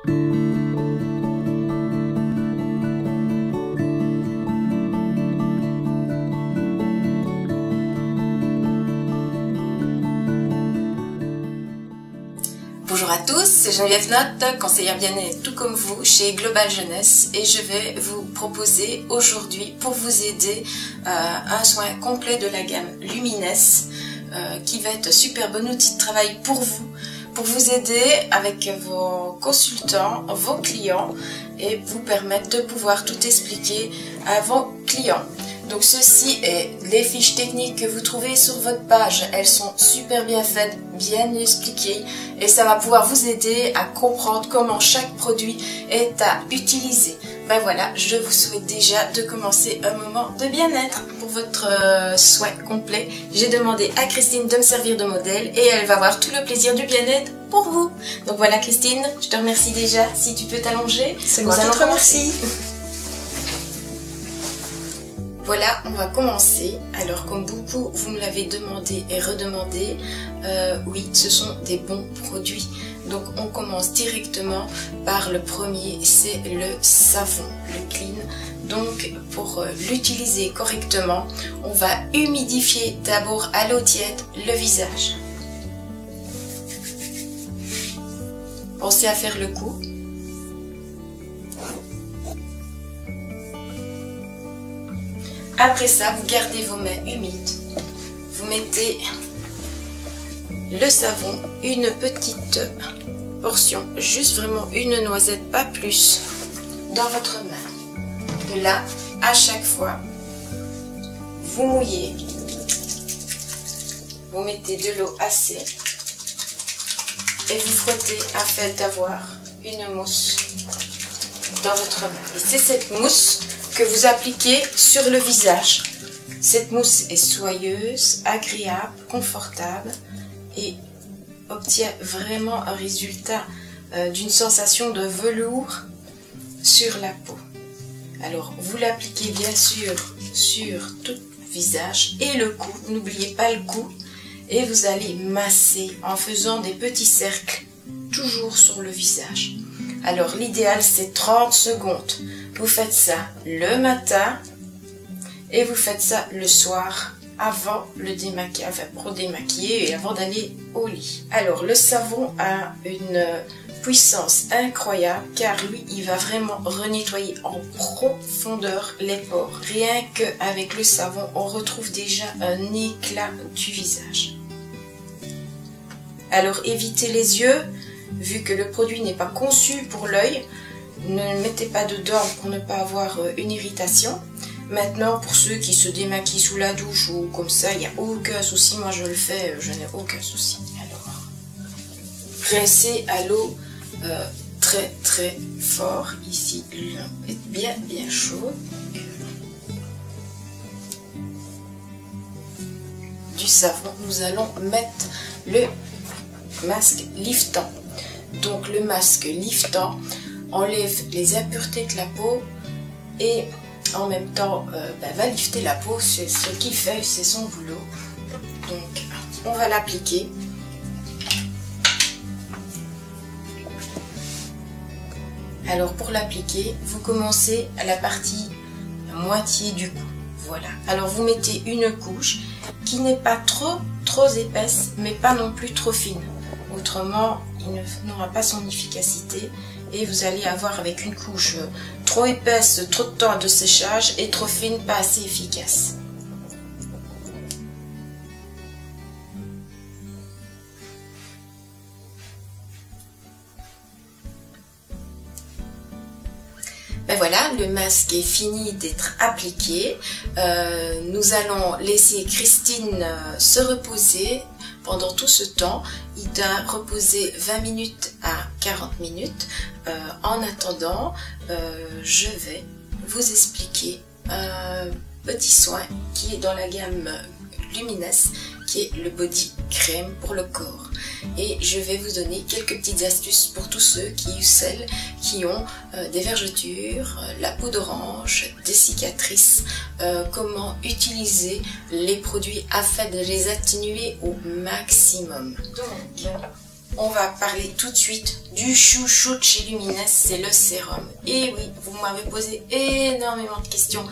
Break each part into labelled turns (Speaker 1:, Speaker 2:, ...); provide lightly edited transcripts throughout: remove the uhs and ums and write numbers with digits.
Speaker 1: Bonjour à tous, c'est Geneviève Notte, conseillère bien-être tout comme vous chez Global Jeunesse, et je vais vous proposer aujourd'hui pour vous aider un soin complet de la gamme Lumines qui va être un super bon outil de travail pour vous aider avec vos consultants, vos clients et vous permettre de pouvoir tout expliquer à vos clients. Donc ceci est les fiches techniques que vous trouvez sur votre page. Elles sont super bien faites, bien expliquées et ça va pouvoir vous aider à comprendre comment chaque produit est à utiliser. Ben voilà, je vous souhaite déjà de commencer un moment de bien-être pour votre soin complet. J'ai demandé à Christine de me servir de modèle et elle va avoir tout le plaisir du bien-être pour vous. Donc voilà Christine, je te remercie déjà. Si tu peux t'allonger,
Speaker 2: c'est moi qui te remercie.
Speaker 1: Voilà, on va commencer. Alors comme beaucoup vous me l'avez demandé et redemandé, oui, ce sont des bons produits. Donc on commence directement par le premier, c'est le savon, le clean. Donc pour l'utiliser correctement, on va humidifier d'abord à l'eau tiède le visage. Pensez à faire le coup. Après ça, vous gardez vos mains humides. Vous mettez le savon, une petite portion, juste vraiment une noisette, pas plus, dans votre main. De là, à chaque fois, vous mouillez. Vous mettez de l'eau assez et vous frottez afin d'avoir une mousse dans votre main. Et c'est cette mousse que vous appliquez sur le visage. Cette mousse est soyeuse, agréable, confortable et obtient vraiment un résultat d'une sensation de velours sur la peau. Alors vous l'appliquez bien sûr sur tout le visage et le cou, n'oubliez pas le cou, et vous allez masser en faisant des petits cercles toujours sur le visage. Alors l'idéal c'est 30 secondes. Vous faites ça le matin et vous faites ça le soir avant le démaquillage, enfin pour démaquiller et avant d'aller au lit. Alors le savon a une puissance incroyable car lui il va vraiment renettoyer en profondeur les pores. Rien qu'avec le savon on retrouve déjà un éclat du visage. Alors évitez les yeux, vu que le produit n'est pas conçu pour l'œil. Ne mettez pas dedans pour ne pas avoir une irritation. Maintenant, pour ceux qui se démaquillent sous la douche ou comme ça, il n'y a aucun souci. Moi, je le fais, je n'ai aucun souci. Alors, rincez à l'eau très très fort. Ici, l'eau est bien bien chaude. Du savon, nous allons mettre le masque liftant. Donc, le masque liftant enlève les impuretés de la peau et en même temps va lifter la peau, c'est ce qu'il fait, c'est son boulot. Donc on va l'appliquer. Alors pour l'appliquer, vous commencez à la partie moitié du cou. Voilà. Alors vous mettez une couche qui n'est pas trop épaisse, mais pas non plus trop fine. Autrement, il n'aura pas son efficacité. Et vous allez avoir avec une couche trop épaisse, trop de temps de séchage et trop fine, pas assez efficace. Ben voilà, le masque est fini d'être appliqué. Nous allons laisser Christine se reposer pendant tout ce temps. Il doit reposer 20 minutes à 40 minutes. En attendant, je vais vous expliquer un petit soin qui est dans la gamme Lumines, qui est le body crème pour le corps. Et je vais vous donner quelques petites astuces pour tous ceux ou celles qui ont des vergetures, la peau d'orange, des cicatrices, comment utiliser les produits afin de les atténuer au maximum. Donc, on va parler tout de suite du chouchou de chez Luminous, c'est le sérum. Et oui, vous m'avez posé énormément de questions.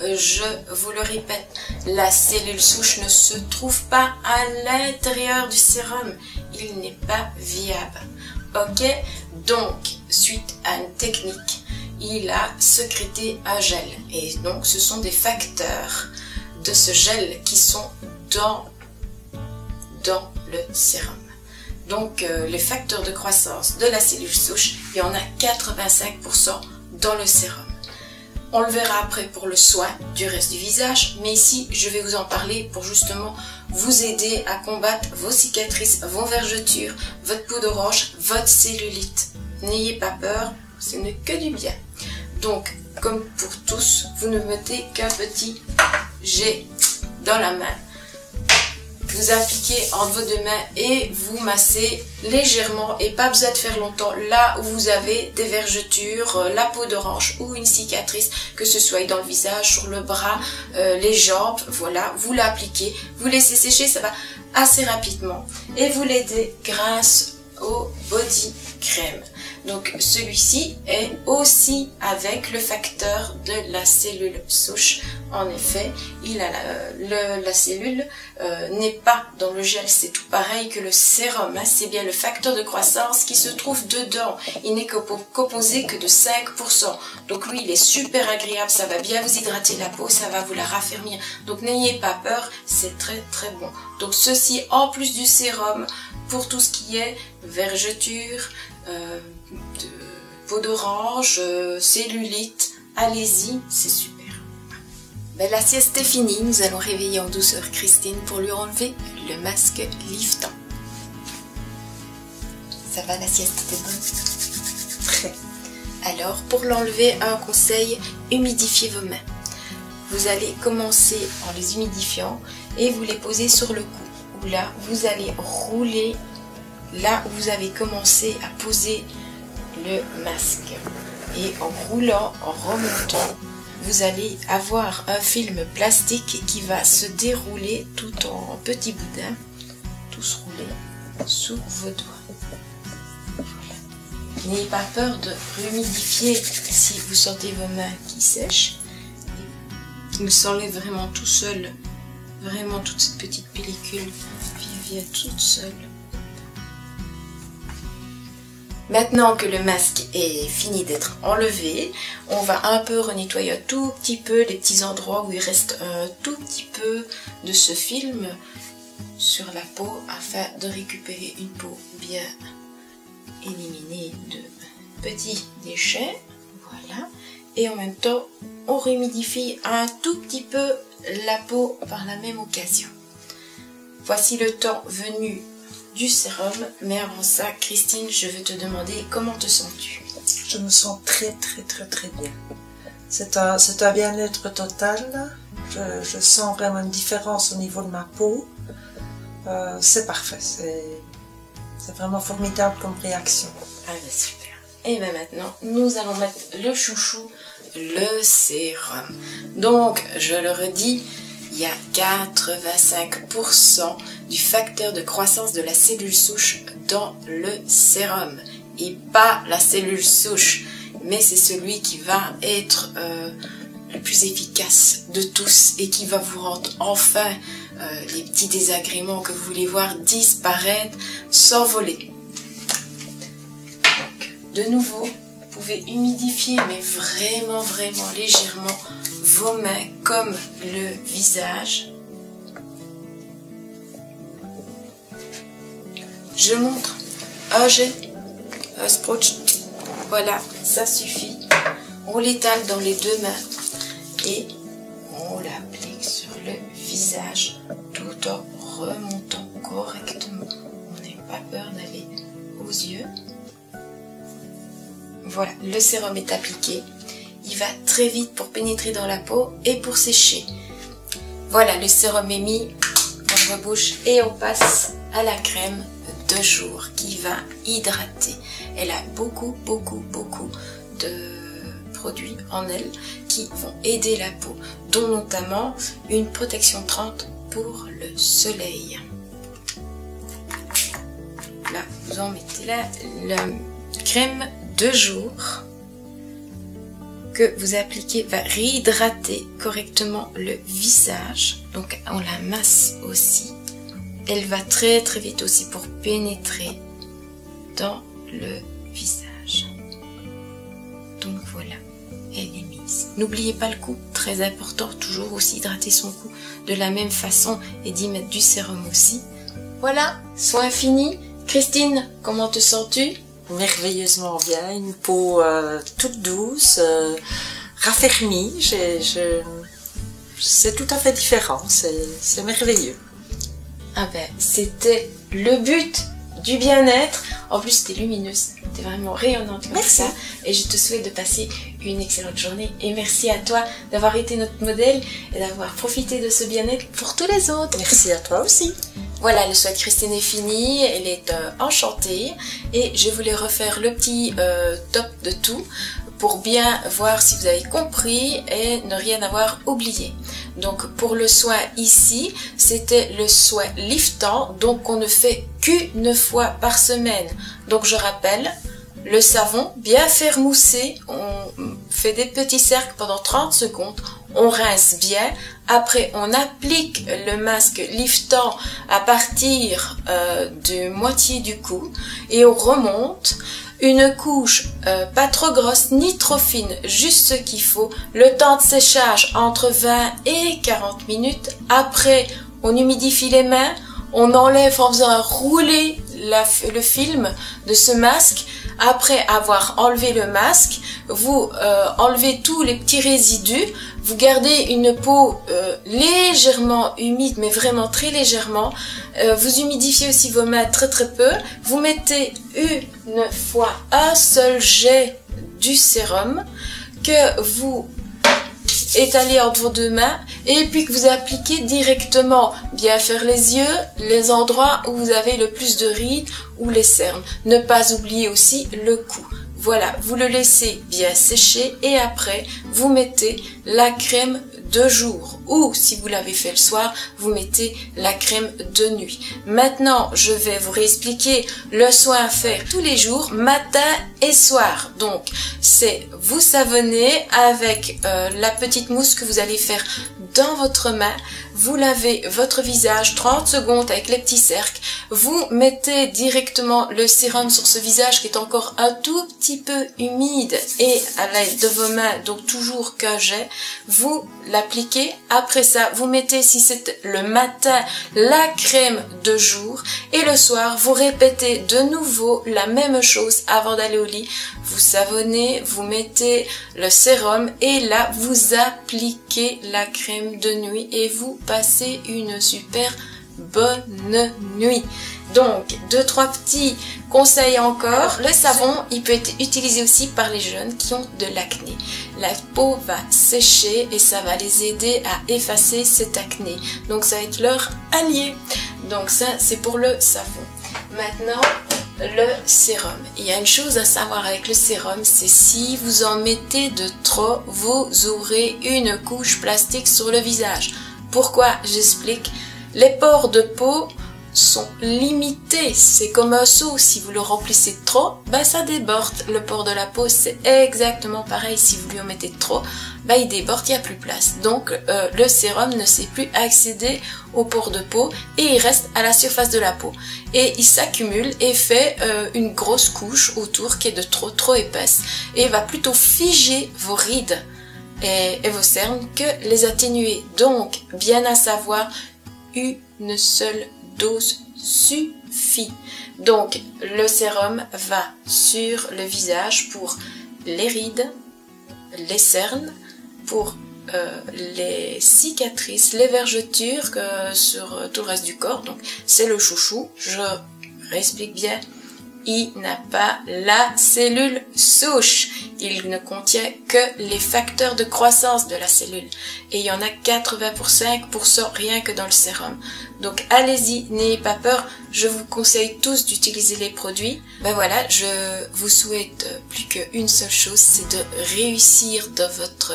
Speaker 1: Je vous le répète, la cellule souche ne se trouve pas à l'intérieur du sérum. Il n'est pas viable. Ok? Donc, suite à une technique, il a sécrété un gel. Et donc, ce sont des facteurs de ce gel qui sont dans le sérum. Donc, les facteurs de croissance de la cellule souche, il y en a 85% dans le sérum. On le verra après pour le soin du reste du visage, mais ici, je vais vous en parler pour justement vous aider à combattre vos cicatrices, vos vergetures, votre peau d'orange, votre cellulite. N'ayez pas peur, ce n'est que du bien. Donc, comme pour tous, vous ne mettez qu'un petit jet dans la main. Vous appliquez entre vos deux mains et vous massez légèrement et pas besoin de faire longtemps là où vous avez des vergetures, la peau d'orange ou une cicatrice, que ce soit dans le visage, sur le bras, les jambes, voilà, vous l'appliquez, vous laissez sécher, ça va assez rapidement et vous l'aidez grâce au body crème. Donc celui-ci est aussi avec le facteur de la cellule souche. En effet, il a la cellule n'est pas dans le gel, c'est tout pareil que le sérum. Hein, c'est bien le facteur de croissance qui se trouve dedans. Il n'est composé que de 5%. Donc lui, il est super agréable, ça va bien vous hydrater la peau, ça va vous la raffermir. Donc n'ayez pas peur, c'est très très bon. Donc ceci en plus du sérum pour tout ce qui est vergeture, de peau d'orange, cellulite, allez-y, c'est super. Ben, la sieste est finie, nous allons réveiller en douceur Christine pour lui enlever le masque liftant. Ça va, la sieste était bonne? Très. Alors, pour l'enlever, un conseil, humidifiez vos mains. Vous allez commencer en les humidifiant et vous les posez sur le cou. Où là, vous allez rouler là où vous avez commencé à poser le masque. Et en roulant, en remontant, vous allez avoir un film plastique qui va se dérouler tout en petits boudins, tous roulés sous vos doigts. Voilà. N'ayez pas peur de rehumidifier si vous sentez vos mains qui sèchent. Il s'enlève vraiment tout seul, vraiment toute cette petite pellicule vient toute seule. Maintenant que le masque est fini d'être enlevé, on va un peu renettoyer un tout petit peu les petits endroits où il reste un tout petit peu de ce film sur la peau afin de récupérer une peau bien éliminée de petits déchets. Voilà. Et en même temps, on réhumidifie un tout petit peu la peau par la même occasion. Voici le temps venu du sérum, mais avant ça, Christine, je veux te demander comment te sens-tu?
Speaker 2: Je me sens très bien. C'est un bien-être total. Je sens vraiment une différence au niveau de ma peau. C'est parfait. C'est vraiment formidable comme réaction.
Speaker 1: Ah ben super. Et bien maintenant, nous allons mettre le chouchou, le sérum. Donc, je le redis, il y a 85% du facteur de croissance de la cellule souche dans le sérum. Et pas la cellule souche, mais c'est celui qui va être le plus efficace de tous et qui va vous rendre enfin les petits désagréments que vous voulez voir disparaître, s'envoler. Donc, de nouveau, vous pouvez humidifier, mais vraiment légèrement, vos mains comme le visage. Je montre un jet, un sprotch, voilà, ça suffit. On l'étale dans les deux mains et on l'applique sur le visage tout en remontant correctement. On n'a pas peur d'aller aux yeux. Voilà, le sérum est appliqué. Il va très vite pour pénétrer dans la peau et pour sécher. Voilà, le sérum est mis, on rebouche et on passe à la crème de jour qui va hydrater. Elle a beaucoup de produits en elle qui vont aider la peau, dont notamment une protection 30 pour le soleil. voilà, vous en mettez là. La crème de jour que vous appliquez va réhydrater correctement le visage. Donc on la masse aussi. Elle va très très vite aussi pour pénétrer dans le visage. Donc voilà, elle est mise. N'oubliez pas le cou, très important, toujours aussi hydrater son cou de la même façon et d'y mettre du sérum aussi. Voilà, soin fini. Christine, comment te sens-tu?
Speaker 2: Merveilleusement bien, une peau toute douce, raffermie, c'est tout à fait différent, c'est merveilleux.
Speaker 1: Ah ben, c'était le but du bien-être. En plus, t'es lumineuse, t'es vraiment rayonnante comme
Speaker 2: merci.
Speaker 1: ça. Et je te souhaite de passer une excellente journée. Et merci à toi d'avoir été notre modèle et d'avoir profité de ce bien-être pour tous les autres.
Speaker 2: Merci à toi aussi.
Speaker 1: Voilà, le soin de Christine est fini, elle est enchantée et je voulais refaire le petit top de tout pour bien voir si vous avez compris et ne rien avoir oublié. Donc pour le soin ici, c'était le soin liftant, donc on ne fait qu'une fois par semaine. Donc je rappelle, le savon bien faire mousser, on fait des petits cercles pendant 30 secondes, on rince bien, après on applique le masque liftant à partir de moitié du cou et on remonte. Une couche pas trop grosse ni trop fine, juste ce qu'il faut. Le temps de séchage entre 20 et 40 minutes. Après, on humidifie les mains, on enlève en faisant rouler le film de ce masque. Après avoir enlevé le masque, vous enlevez tous les petits résidus. Vous gardez une peau légèrement humide, mais vraiment très légèrement. Vous humidifiez aussi vos mains très très peu. Vous mettez une fois un seul jet du sérum que vous étalez entre vos deux mains et puis que vous appliquez directement. Bien faire les yeux, les endroits où vous avez le plus de rides ou les cernes. Ne pas oublier aussi le cou. Voilà, vous le laissez bien sécher et après, vous mettez la crème de jour ou si vous l'avez fait le soir, vous mettez la crème de nuit. Maintenant, je vais vous réexpliquer le soin à faire tous les jours, matin et soir. Donc, c'est vous savonnez avec la petite mousse que vous allez faire dans votre main. Vous lavez votre visage 30 secondes avec les petits cercles. Vous mettez directement le sérum sur ce visage qui est encore un tout petit peu humide et à l'aide de vos mains, donc toujours qu'un jet, vous l'appliquez. Après ça, vous mettez, si c'est le matin, la crème de jour et le soir, vous répétez de nouveau la même chose avant d'aller au lit. Vous savonnez, vous mettez le sérum et là, vous appliquez la crème de nuit et vous passez une super bonne nuit. Donc, 2-3 petits conseils encore. Le savon, il peut être utilisé aussi par les jeunes qui ont de l'acné. La peau va sécher et ça va les aider à effacer cette acné. Donc, ça va être leur allié. Donc, ça, c'est pour le savon. Maintenant, le sérum. Il y a une chose à savoir avec le sérum, c'est si vous en mettez de trop, vous aurez une couche plastique sur le visage. Pourquoi? J'explique. Les pores de peau sont limités, c'est comme un seau, si vous le remplissez trop, ben ça déborde. Le port de la peau, c'est exactement pareil, si vous lui en mettez trop, ben il déborde, il n'y a plus place. Donc le sérum ne sait plus accéder aux pores de peau et il reste à la surface de la peau. Et il s'accumule et fait une grosse couche autour qui est de trop épaisse et va plutôt figer vos rides et vos cernes que les atténuer. Donc, bien à savoir, une seule dose suffit. Donc, le sérum va sur le visage pour les rides, les cernes, pour les cicatrices, les vergetures sur tout le reste du corps. Donc, c'est le chouchou. Je réexplique bien. Il n'a pas la cellule souche. Il ne contient que les facteurs de croissance de la cellule. Et il y en a 85% rien que dans le sérum. Donc allez-y, n'ayez pas peur. Je vous conseille tous d'utiliser les produits. Ben voilà, je vous souhaite plus qu'une seule chose, c'est de réussir dans votre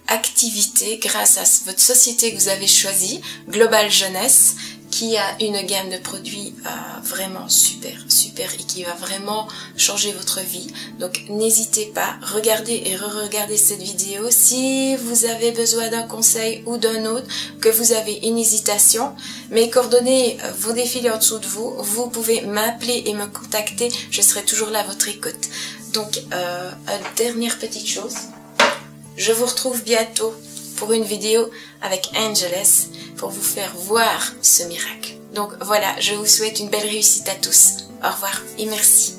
Speaker 1: activité grâce à votre société que vous avez choisie, Global Jeunesse, qui a une gamme de produits vraiment super et qui va vraiment changer votre vie. Donc n'hésitez pas, regardez et re-regardez cette vidéo. Si vous avez besoin d'un conseil ou d'un autre, que vous avez une hésitation, mes coordonnées vont défiler en dessous de vous. Vous pouvez m'appeler et me contacter, je serai toujours là à votre écoute. Donc une dernière petite chose, je vous retrouve bientôt pour une vidéo avec Angeles pour vous faire voir ce miracle. Donc voilà, je vous souhaite une belle réussite à tous. Au revoir et merci.